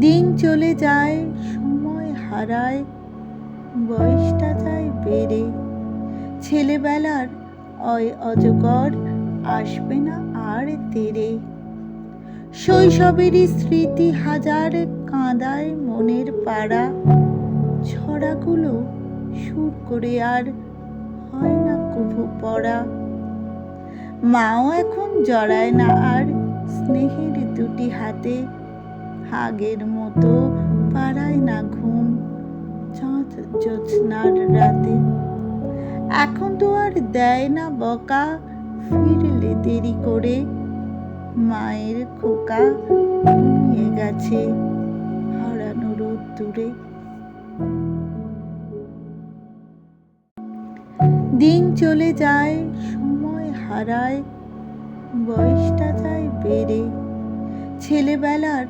দিন চলে যায়, সময় হারায়, বয়সটা যায় বেড়ে। ছেলেবেলার অজগর আসবে না আর তেরে। শৈশবেরই স্মৃতি হাজার কাঁদায় মনের পাড়া। ছড়াগুলো সুর করে আর হয় না কভু পড়া। মাও এখন জড়ায় না আর স্নেহের দুটি হাতে। আগের মতো পাড়ায় না ঘুম চাঁদ জ্যোৎস্নার রাতে। এখন তো আর দেয় না বকা, ফিরলে দেরি করে। মায়ের খোকা ঘুমিয়ে গেছে হারানো রোদ্দুরে। দিন চলে যায়, সময় হারায়, বয়সটা যায় বেড়ে। ছেলেবেলার